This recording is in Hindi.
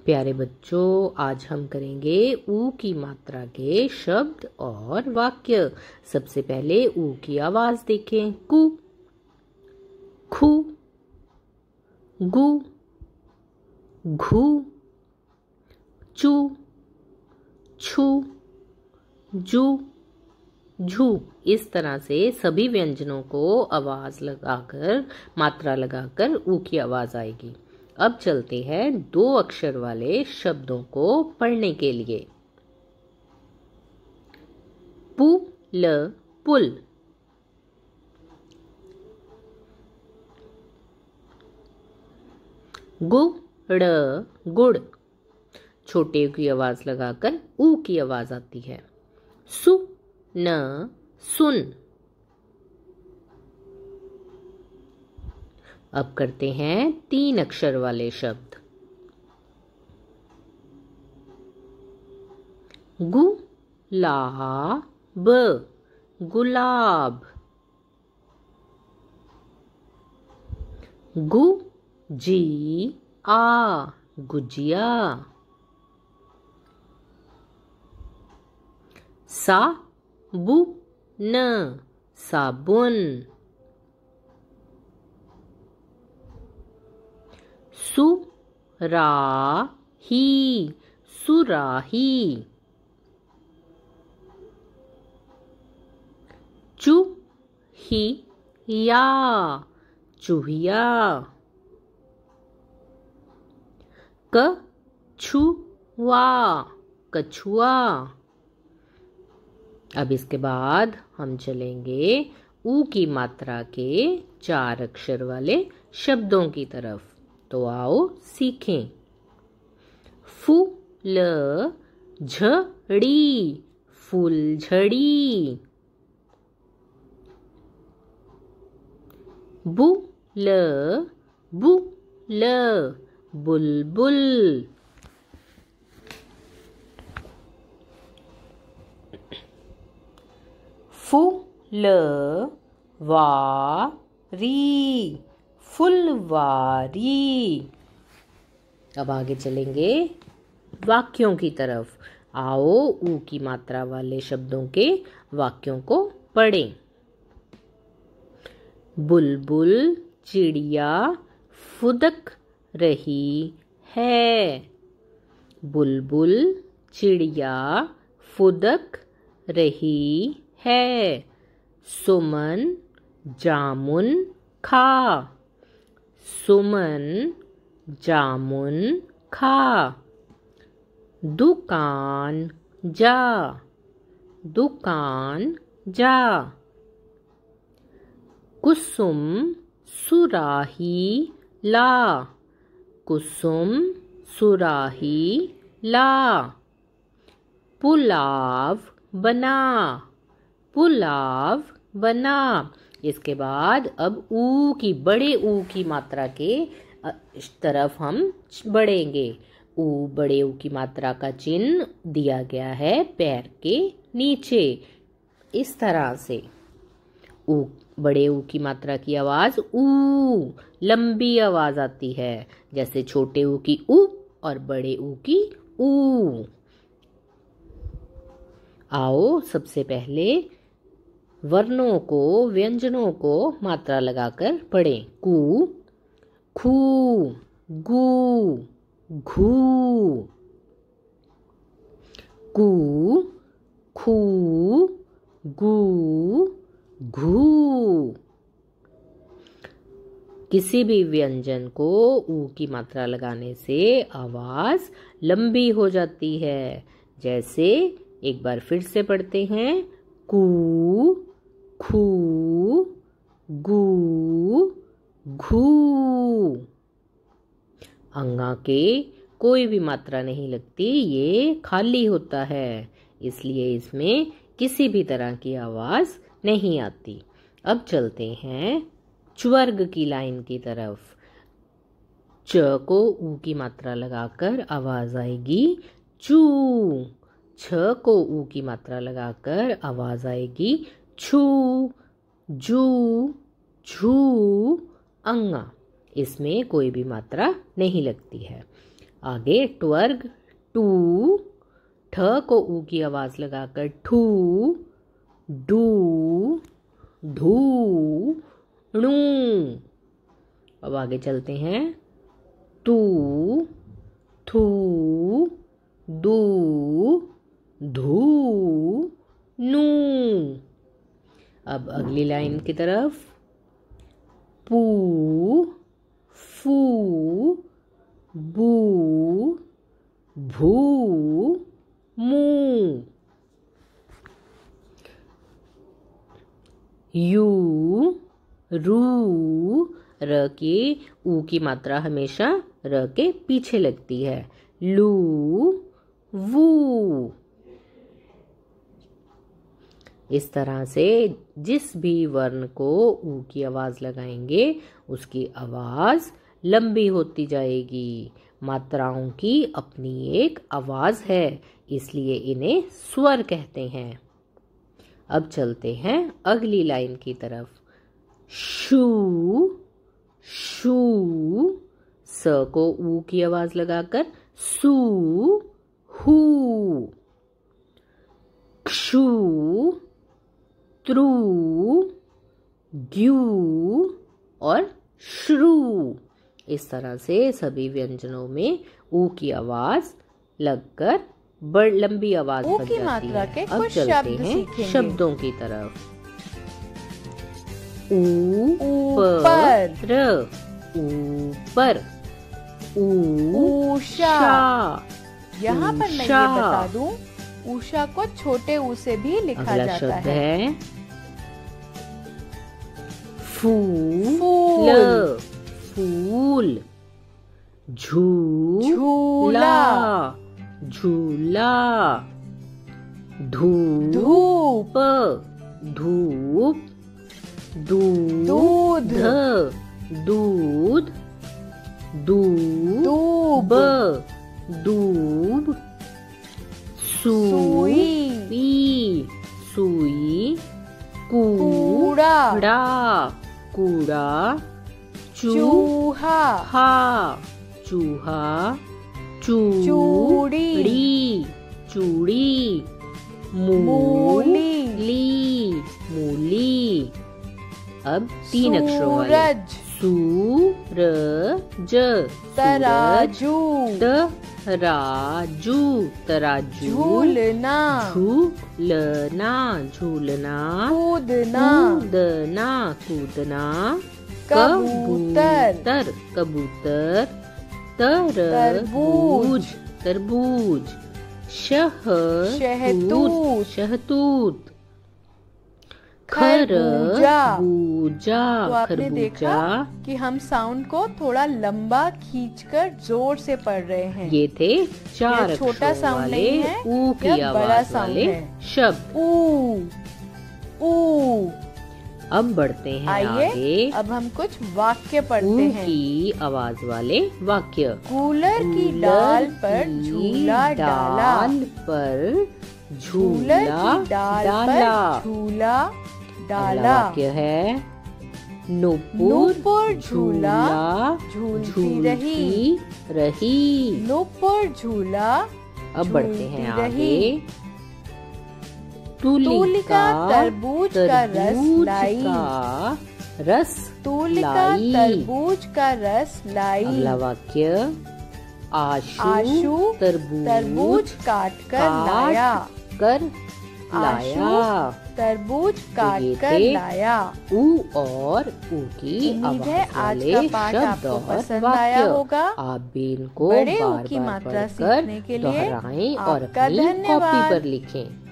प्यारे बच्चों, आज हम करेंगे ऊ की मात्रा के शब्द और वाक्य। सबसे पहले ऊ की आवाज देखें। कु, खु, गु, घु, चू, छू, जू, झू। इस तरह से सभी व्यंजनों को आवाज लगाकर, मात्रा लगाकर ऊ की आवाज आएगी। अब चलते हैं दो अक्षर वाले शब्दों को पढ़ने के लिए। पुल, पुल। गुड़, गुड़। छोटे की आवाज लगाकर ऊ की आवाज आती है। सुन, सुन। अब करते हैं तीन अक्षर वाले शब्द। गुलाब, गुलाब। गुजिया, गुजिया। साबुन, साबुन। सुराही, सुराही। चूहिया, चूहिया। कछुआ, कछुआ। अब इसके बाद हम चलेंगे ऊ की मात्रा के चार अक्षर वाले शब्दों की तरफ। तो आओ सीखें। फूल झड़ी, फूलझड़ी। बुल, बुल, बुलबुल। फुलवारी, फुलवारी। अब आगे चलेंगे वाक्यों की तरफ। आओ ऊ की मात्रा वाले शब्दों के वाक्यों को पढ़ें। बुलबुल चिड़िया फुदक रही है। बुलबुल चिड़िया फुदक रही है। सुमन जामुन खा, सुमन जामुन खा। दुकान जा, दुकान जा। कुसुम सुराही ला, कुसुम सुराही ला। पुलाव बना, पुलाव बना। इसके बाद अब ऊ की, बड़े ऊ की मात्रा के तरफ हम बढ़ेंगे। ऊ, बड़े ऊ की मात्रा का चिन्ह दिया गया है पैर के नीचे। इस तरह से ऊ, बड़े ऊ की मात्रा की आवाज ऊ, लंबी आवाज आती है, जैसे छोटे ऊ की ऊ और बड़े ऊ की ऊ। आओ सबसे पहले वर्णों को, व्यंजनों को मात्रा लगाकर पढ़ें। कु, खू, गु, घू। कु, खू, गु, घू। किसी भी व्यंजन को ऊ की मात्रा लगाने से आवाज लंबी हो जाती है। जैसे एक बार फिर से पढ़ते हैं। कू, खू, गू, घू। अंगा के कोई भी मात्रा नहीं लगती, ये खाली होता है, इसलिए इसमें किसी भी तरह की आवाज नहीं आती। अब चलते हैं च्वर्ग की लाइन की तरफ। च को ऊ की मात्रा लगाकर आवाज आएगी चू। छ को ऊ की मात्रा लगाकर आवाज आएगी छू, जू, झू। अंगा, इसमें कोई भी मात्रा नहीं लगती है। आगे ट्वर्ग टू, ठ को ऊ की आवाज लगाकर ठू, डू, ढू, णू। अब आगे चलते हैं, तू, थू, दू, धू, नू। अब अगली लाइन की तरफ, पू, फू, बू, भू, मू। यू, रू, र की ऊ की मात्रा हमेशा र के पीछे लगती है। लू, वू। इस तरह से जिस भी वर्ण को ऊ की आवाज लगाएंगे उसकी आवाज लंबी होती जाएगी। मात्राओं की अपनी एक आवाज है, इसलिए इन्हें स्वर कहते हैं। अब चलते हैं अगली लाइन की तरफ। शू, शू, स को ऊ की आवाज लगाकर सू, हू। क्षू, त्रु, ग्यू और श्रू। इस तरह से सभी व्यंजनों में ऊ की आवाज लगकर लंबी आवाज बन जाती है। अब चलते हैं शब्दों की तरफ। ऊपर, ऊपर, ऊषा। यहाँ पर मैं ये बता दूं, ऊषा को छोटे ऊ से भी लिखा जाता शब्द है। फूल, फूल। झूला, झूला। धूप, धूप। दूध, दूध। दूब, दूब। सुई, सुई। कूड़ा, कूड़ा। चूहा, चूहा। चूड़ी, चूड़ी। मूली, मूली। अब 3 अक्षरों वाले। सूरज, तराजू, तराजू, तराजू। झूलना, झूलना, झूलना। कूदना, कूदना, कूदना। कबूतर, कबूतर। तरबूज, तरबूज। शहतूत, शहतूत। खरबूजा। तो आपने देखा कि हम साउंड को थोड़ा लंबा खींचकर जोर से पढ़ रहे हैं। ये थे 4 छोटा साउंड नहीं है, ऊ की आवाज वाले शब्द। ऊ। अब बढ़ते हैं आगे। अब हम कुछ वाक्य पढ़ते हैं। की आवाज वाले वाक्य। कूलर की डाल पर झूला डाला, पर झूला डाला। झूला डाला। वाक्य है नूपुर झूला झूलती रही। नूपुर झूला अब बढ़ते हैं आगे। तुलिका तरबूज का रस लाई। तुलिका तरबूज का रस लाई। अगला वाक्य आशु तरबूज काट कर लाया। तरबूज काट कर लाया। ऊ और ऊ की उम्मीद है आज का पाठ आपको पसंद आया होगा। आप भी इनको बड़े ऊ बार की बार मात्रा पढ़कर सीखने के लिए दोहराएं और आपका अपनी कॉपी धन्यवाद। पर लिखें।